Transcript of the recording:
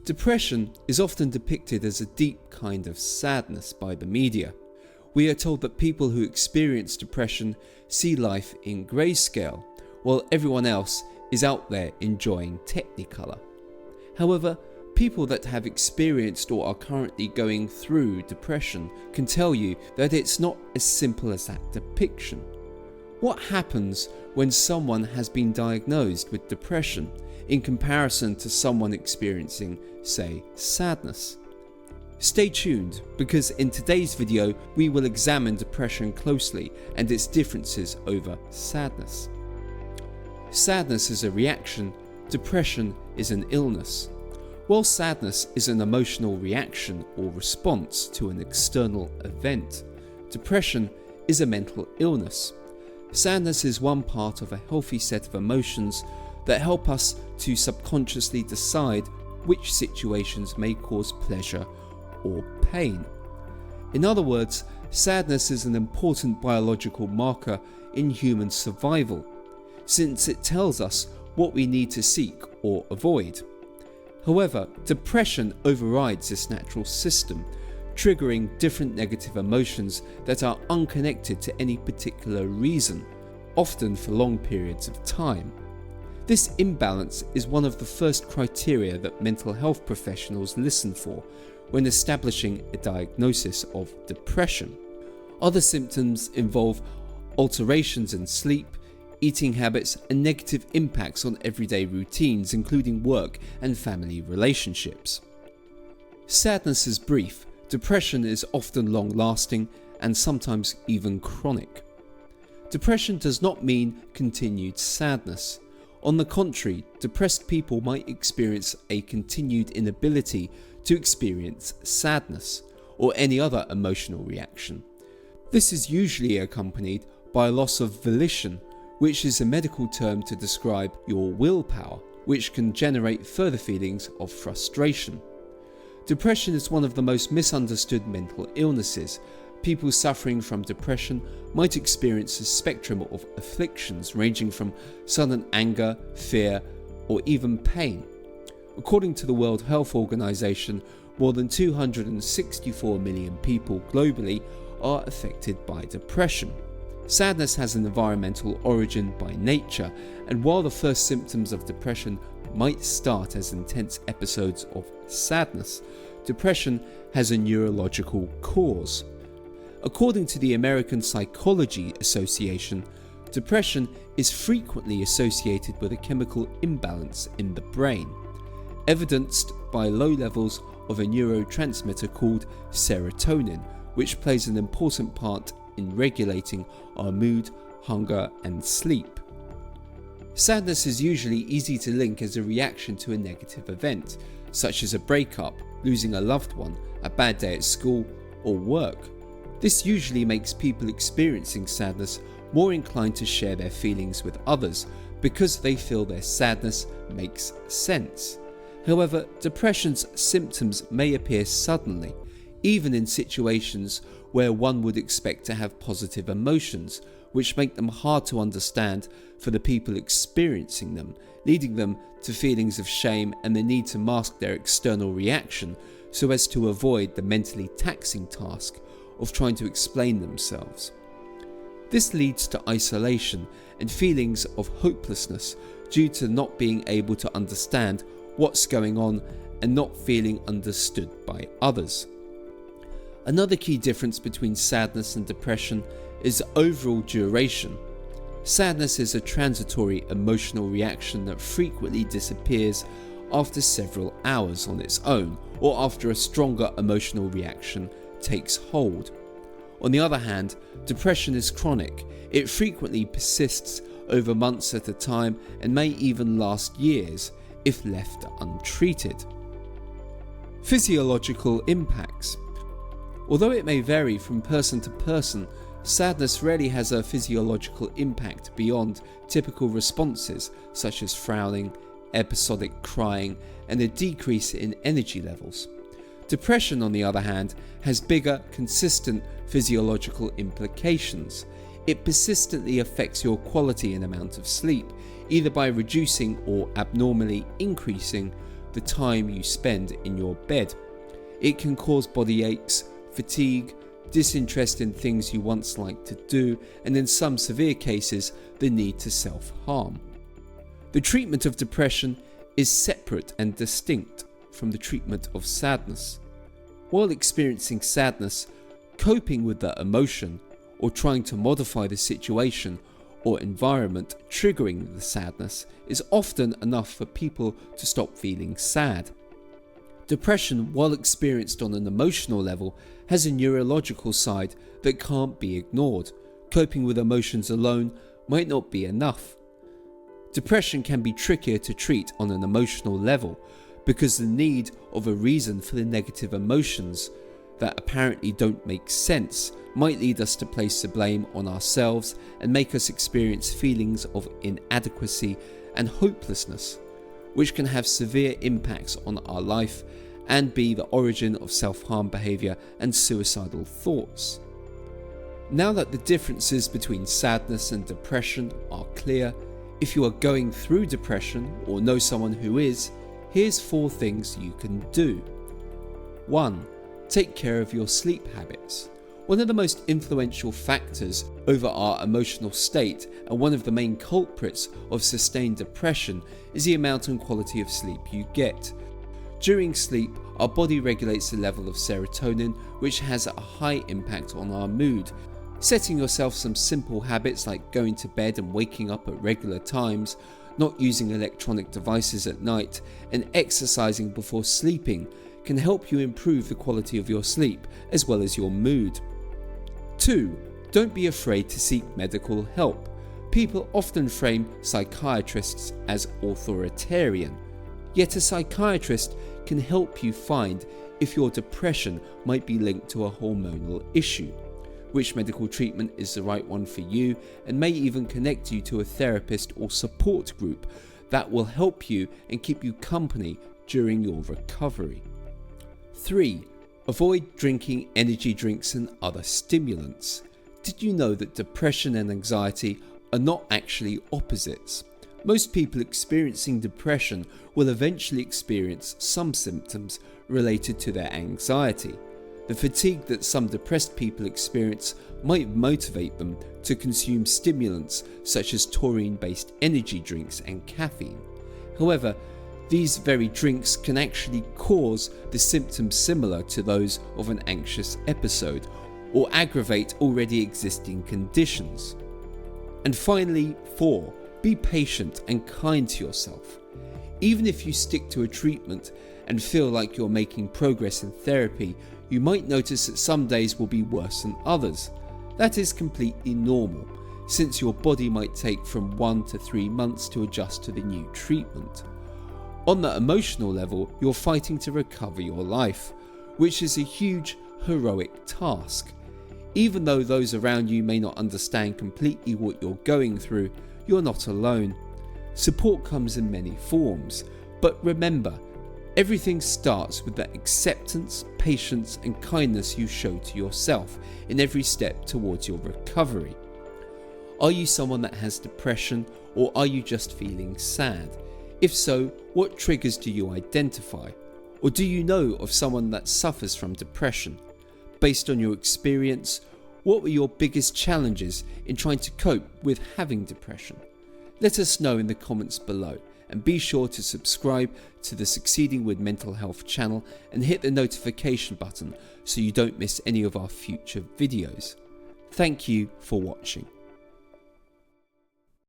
Depression is often depicted as a deep kind of sadness by the media. We are told that people who experience depression see life in grayscale, while everyone else is out there enjoying Technicolor. However, people that have experienced or are currently going through depression can tell you that it's not as simple as that depiction. What happens when someone has been diagnosed with depression in comparison to someone experiencing, say, sadness? Stay tuned, because in today's video we will examine depression closely and its differences over sadness. Sadness is a reaction, depression is an illness. While sadness is an emotional reaction or response to an external event, depression is a mental illness. Sadness is one part of a healthy set of emotions that help us to subconsciously decide which situations may cause pleasure or pain. In other words, sadness is an important biological marker in human survival, since it tells us what we need to seek or avoid. However, depression overrides this natural system, triggering different negative emotions that are unconnected to any particular reason, often for long periods of time. This imbalance is one of the first criteria that mental health professionals listen for when establishing a diagnosis of depression. Other symptoms involve alterations in sleep, eating habits, and negative impacts on everyday routines, including work and family relationships. Sadness is brief, depression is often long-lasting and sometimes even chronic. Depression does not mean continued sadness. On the contrary, depressed people might experience a continued inability to experience sadness or any other emotional reaction. This is usually accompanied by a loss of volition, which is a medical term to describe your willpower, which can generate further feelings of frustration. Depression is one of the most misunderstood mental illnesses. People suffering from depression might experience a spectrum of afflictions ranging from sudden anger, fear, or even pain. According to the World Health Organization, more than 264 million people globally are affected by depression. Sadness has an environmental origin by nature, and while the first symptoms of depression might start as intense episodes of sadness, depression has a neurological cause. According to the American Psychology Association, depression is frequently associated with a chemical imbalance in the brain, evidenced by low levels of a neurotransmitter called serotonin, which plays an important part in regulating our mood, hunger, and sleep. Sadness is usually easy to link as a reaction to a negative event, such as a breakup, losing a loved one, a bad day at school, or work. This usually makes people experiencing sadness more inclined to share their feelings with others because they feel their sadness makes sense. However, depression's symptoms may appear suddenly, even in situations where one would expect to have positive emotions, which make them hard to understand for the people experiencing them, leading them to feelings of shame and the need to mask their external reaction so as to avoid the mentally taxing task of trying to explain themselves. This leads to isolation and feelings of hopelessness due to not being able to understand what's going on and not feeling understood by others. Another key difference between sadness and depression is overall duration. Sadness is a transitory emotional reaction that frequently disappears after several hours on its own, or after a stronger emotional reaction takes hold. On the other hand, depression is chronic. It frequently persists over months at a time and may even last years if left untreated. Physiological impacts. Although it may vary from person to person, sadness rarely has a physiological impact beyond typical responses such as frowning, episodic crying, and a decrease in energy levels. Depression, on the other hand, has bigger, consistent physiological implications. It persistently affects your quality and amount of sleep, either by reducing or abnormally increasing the the time you spend in your bed. It can cause body aches, fatigue, disinterest in things you once liked to do, and in some severe cases, the need to self-harm. The treatment of depression is separate and distinct from the treatment of sadness. While experiencing sadness, coping with that emotion, or trying to modify the situation or environment triggering the sadness is often enough for people to stop feeling sad. Depression, while experienced on an emotional level, has a neurological side that can't be ignored. Coping with emotions alone might not be enough. Depression can be trickier to treat on an emotional level because the need of a reason for the negative emotions that apparently don't make sense might lead us to place the blame on ourselves and make us experience feelings of inadequacy and hopelessness, which can have severe impacts on our life and be the origin of self-harm behaviour and suicidal thoughts. Now that the differences between sadness and depression are clear, if you are going through depression or know someone who is, here's 4 things you can do. 1. Take care of your sleep habits. One of the most influential factors over our emotional state and one of the main culprits of sustained depression is the amount and quality of sleep you get. During sleep, our body regulates the level of serotonin, which has a high impact on our mood. Setting yourself some simple habits like going to bed and waking up at regular times, not using electronic devices at night, and exercising before sleeping can help you improve the quality of your sleep as well as your mood. 2. Don't be afraid to seek medical help. People often frame psychiatrists as authoritarian, yet a psychiatrist can help you find if your depression might be linked to a hormonal issue, which medical treatment is the right one for you, and may even connect you to a therapist or support group that will help you and keep you company during your recovery. 3. Avoid drinking energy drinks and other stimulants. Did you know that depression and anxiety are not actually opposites? Most people experiencing depression will eventually experience some symptoms related to their anxiety. The fatigue that some depressed people experience might motivate them to consume stimulants such as taurine-based energy drinks and caffeine. However, these very drinks can actually cause the symptoms similar to those of an anxious episode or aggravate already existing conditions. And finally, 4. Be patient and kind to yourself. Even if you stick to a treatment and feel like you're making progress in therapy, you might notice that some days will be worse than others. That is completely normal, since your body might take from 1 to 3 months to adjust to the new treatment. On the emotional level, you're fighting to recover your life, which is a huge, heroic task. Even though those around you may not understand completely what you're going through, you're not alone. Support comes in many forms, but remember, everything starts with that acceptance, patience, and kindness you show to yourself in every step towards your recovery. Are you someone that has depression, or are you just feeling sad? If so, what triggers do you identify? Or do you know of someone that suffers from depression? Based on your experience, what were your biggest challenges in trying to cope with having depression? Let us know in the comments below, and be sure to subscribe to the Succeeding with Mental Health channel and hit the notification button so you don't miss any of our future videos. Thank you for watching.